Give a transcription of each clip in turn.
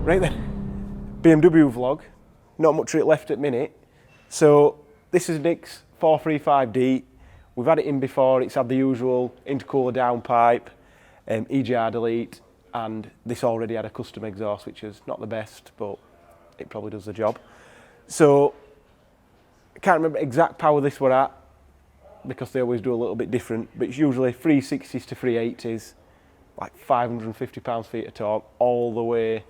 Right then, BMW vlog, not much of it left at minute. So this is Nick's 435D. We've had it in before, it's had the usual intercooler downpipe, EGR Delete, and this already had a custom exhaust, which is not the best, but it probably does the job. So, I can't remember exact power this were at, because they always do a little bit different, but it's usually 360s to 380s, like 550 pounds-feet of torque, all the way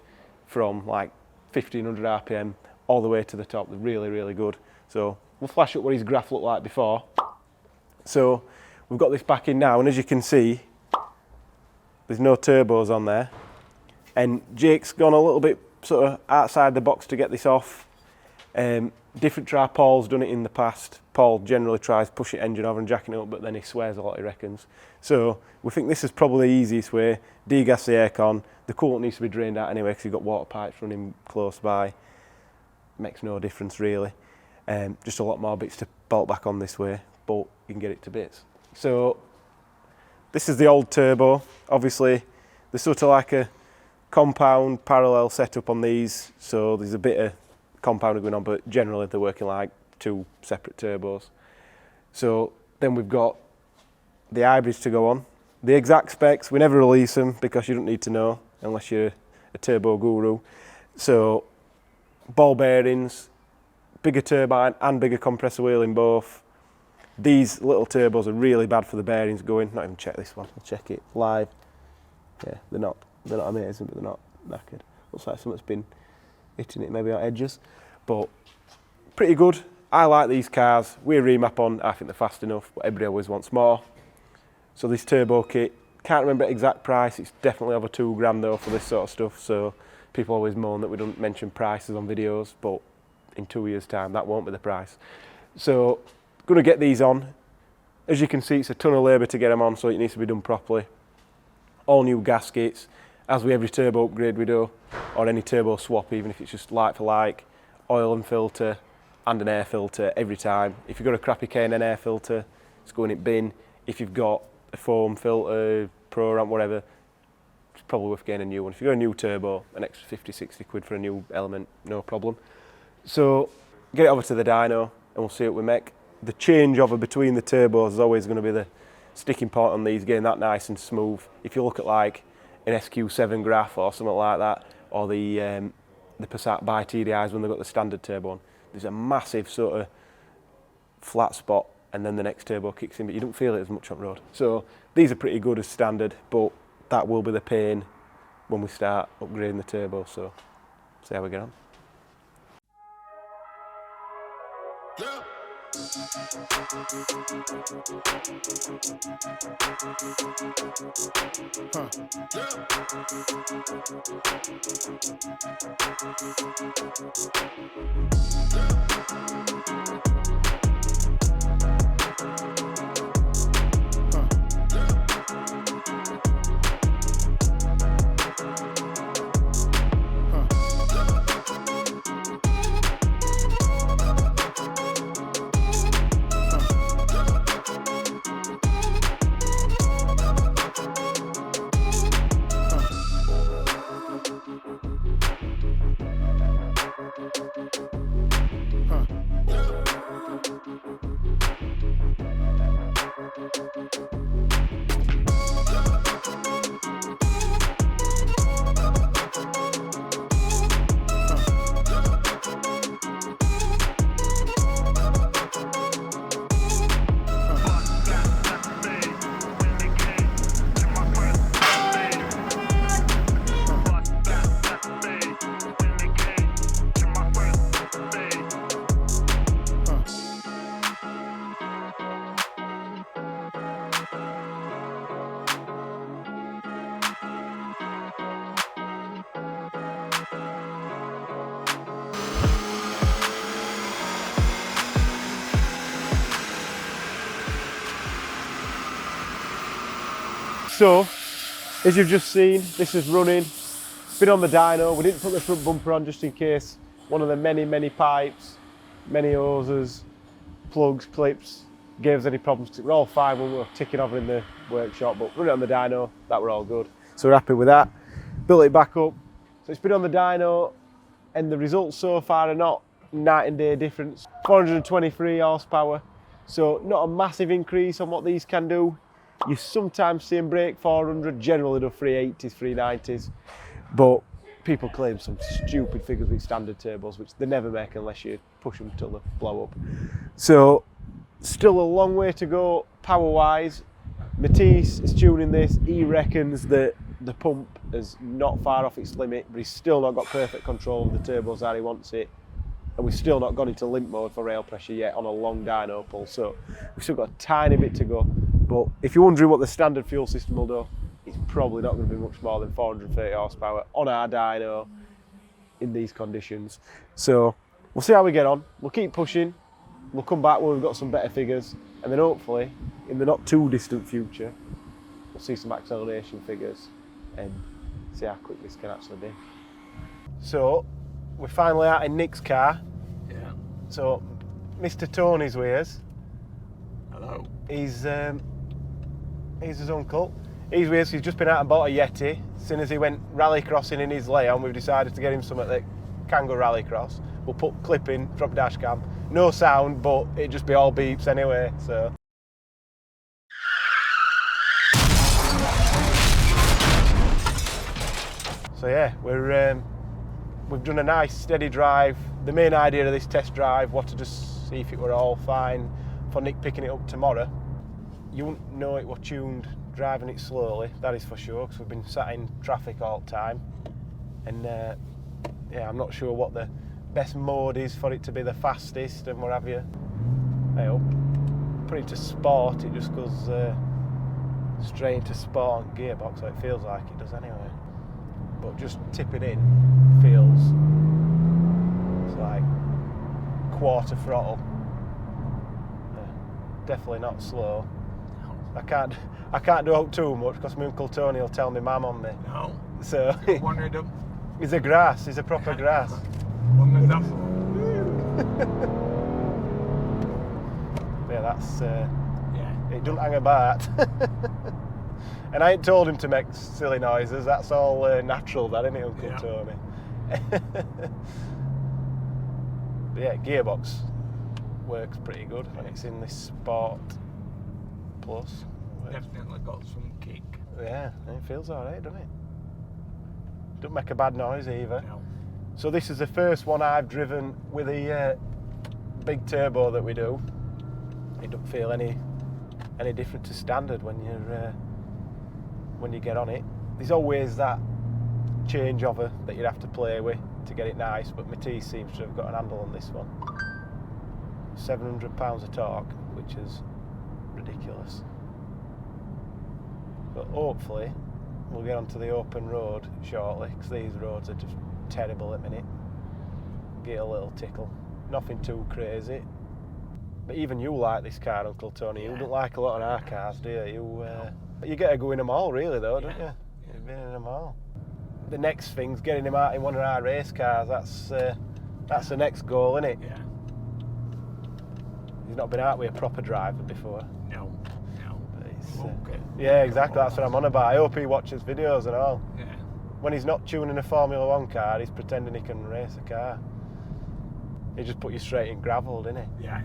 from like 1500 RPM, all the way to the top. They're really, really good. So, we'll flash up what his graph looked like before. So, we've got this back in now, and as you can see, there's no turbos on there. And Jake's gone a little bit sort of outside the box to get this off. Different try, Paul's done it in the past. Paul generally tries pushing engine over and jacking it up, but then he swears a lot, he reckons. So we think this is probably the easiest way. Degas the aircon. The coolant needs to be drained out anyway because you've got water pipes running close by. Makes no difference really. Just a lot more bits to bolt back on this way, but you can get it to bits. So this is the old turbo. Obviously, there's sort of like a compound parallel setup on these, so there's a bit of compound going on, but generally they're working like two separate turbos. So then we've got the hybrids to go on. The exact specs, we never release them because you don't need to know unless you're a turbo guru. So ball bearings, bigger turbine and bigger compressor wheel in both. These little turbos are really bad for the bearings going. Not even check this one, I'll check it live. Yeah, they're not amazing, but they're not knackered. Looks like something's been hitting it maybe on edges, but pretty good. I like these cars. We remap on, I think they're fast enough, but everybody always wants more. So this turbo kit, can't remember the exact price, it's definitely over £2 though for this sort of stuff, so people always moan that we don't mention prices on videos, but in 2 years' time that won't be the price. So, going to get these on. As you can see, it's a ton of labour to get them on, so it needs to be done properly. All new gaskets, as with every turbo upgrade we do, or any turbo swap, even if it's just like for like, oil and filter and an air filter every time. If you've got a crappy K&N air filter, it's going in bin. If you've got a foam filter, pro ramp, whatever, it's probably worth getting a new one. If you've got a new turbo, an extra 50, 60 quid for a new element, no problem. So get it over to the dyno and we'll see what we make. The changeover between the turbos is always going to be the sticking point on these, getting that nice and smooth. If you look at like an SQ7 graph or something like that, or the Passat by TDIs when they've got the standard turbo on, there's a massive sort of flat spot and then the next turbo kicks in, but you don't feel it as much on road. So these are pretty good as standard, but that will be the pain when we start upgrading the turbo, so see how we get on. Yeah. So, as you've just seen, this is running. Been on the dyno. We didn't put the front bumper on just in case one of the many pipes, many hoses, plugs, clips gave us any problems, because we're all fine when we were ticking over in the workshop, but running it on the dyno, that were all good. So we're happy with that. Built it back up, So it's been on the dyno, and the results so far are not night and day difference. 423 horsepower, so not a massive increase on what these can do. You sometimes see them break 400, generally do 380s, 390s, but people claim some stupid figures with standard turbos, which they never make unless you push them till they blow up. So still a long way to go power-wise. Matisse is tuning this. He reckons that the pump is not far off its limit, but he's still not got perfect control of the turbos how he wants it. And we've still not gone into limp mode for rail pressure yet on a long dyno pull, so we've still got a tiny bit to go. But if you're wondering what the standard fuel system will do, it's probably not going to be much more than 430 horsepower on our dyno in these conditions. So we'll see how we get on. We'll keep pushing. We'll come back when we've got some better figures, and then hopefully in the not too distant future we'll see some acceleration figures and see how quick this can actually be. So we're finally out in Nick's car. Yeah. So Mr. Tony's with us. Hello. He's his uncle. He's with us. He's just been out and bought a Yeti. As soon as he went rallycrossing in his Leon, we've decided to get him something that can go rallycross. We'll put clip in from dash cam. No sound, but it'd just be all beeps anyway. So. So yeah, we've done a nice steady drive. The main idea of this test drive was to just see if it were all fine for Nick picking it up tomorrow. You wouldn't know it was tuned driving it slowly, that is for sure, because we've been sat in traffic all the time. And yeah, I'm not sure what the best mode is for it to be the fastest and what have you. I hope. Put it to sport, it just goes straight into sport and gearbox, so it feels like it does anyway. But just tipping in feels it's like quarter throttle. Definitely not slow. I can't do out too much because my Uncle Tony will tell me mum on me. No. So One of them. he's a grass, he's a proper grass. One of them. Yeah, that's Yeah. it doesn't hang about. And I ain't told him to make silly noises, that's all natural, that, isn't it, Uncle Yeah. Tony? But yeah, gearbox works pretty good when it's in this Sport Plus. Definitely got some kick. Yeah, it feels alright, doesn't it? Don't make a bad noise either. No. So this is the first one I've driven with a big turbo that we do. It don't feel any different to standard when you get on it. There's always that changeover that you'd have to play with to get it nice, but Matisse seems to have got an handle on this one. 700 pounds of torque, which is ridiculous. But hopefully we'll get onto the open road shortly, because these roads are just terrible at the minute. Get a little tickle. Nothing too crazy. But even you like this car, Uncle Tony. You don't like a lot of our cars, do you? You get to go in them all, really, though, don't you? You've been in them all. The next thing's getting him out in one of our race cars. That's the next goal, isn't it? Yeah. He's not been out with a proper driver before. No. But it's, Okay. yeah, exactly. That's what I'm on about. I hope he watches videos and all. Yeah. When he's not tuning a Formula 1 car, he's pretending he can race a car. He just put you straight in gravel, didn't he? Yeah.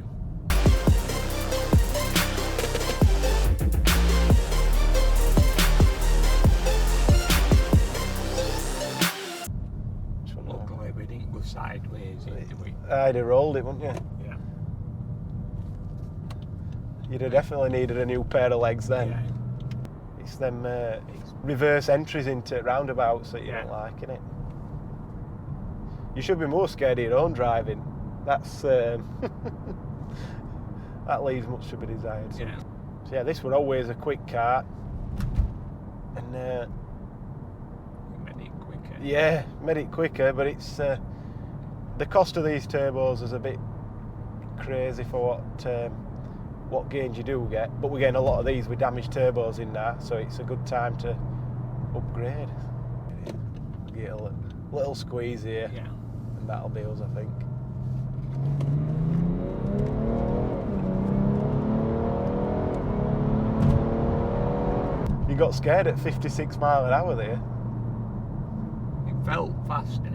Luckily we didn't go sideways into it. I'd have rolled it, wouldn't you? Yeah. You'd have definitely needed a new pair of legs then. Yeah. It's them reverse entries into roundabouts that you don't like, innit? You should be more scared of your own driving. That's that leaves much to be desired. Yeah. So yeah, this was always a quick car, and Made it quicker. yeah, made it quicker. But it's the cost of these turbos is a bit crazy for what gains you do get. But we're getting a lot of these with damaged turbos in there, so it's a good time to upgrade. Get a little squeeze here, Yeah. and that'll be us, I think. You got scared at 56 miles an hour there. It felt faster.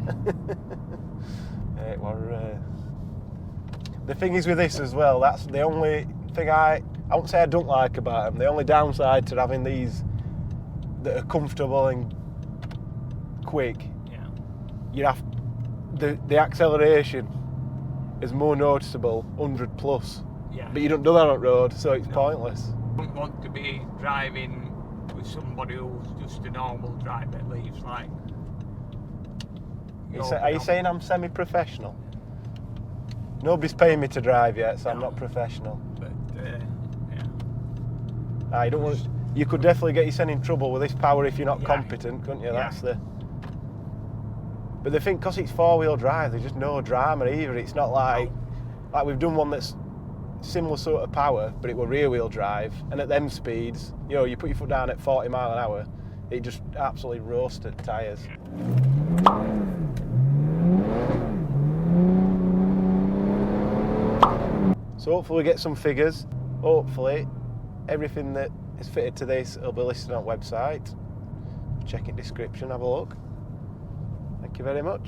The thing is with this as well, that's the only thing I won't say I don't like about them. The only downside to having these that are comfortable and quick, Yeah. you have the acceleration is more noticeable, 100 plus. Yeah. But you don't do that on road, so it's pointless. I don't want to be driving with somebody who's just a normal driver. It leaves like. Are you saying I'm semi-professional? Nobody's paying me to drive yet, so I'm not professional. But yeah. You don't want. You could definitely get yourself in trouble with this power if you're not Yeah. competent, couldn't you? Yeah. That's the. But the thing, because it's four-wheel drive, there's just no drama either. It's not like we've done one that's similar sort of power, but it were rear-wheel drive, and at them speeds, you put your foot down at 40 mile an hour, it just absolutely roasted tyres. So hopefully we get some figures. Hopefully everything that is fitted to this will be listed on the website. Check in description, have a look. Thank you very much.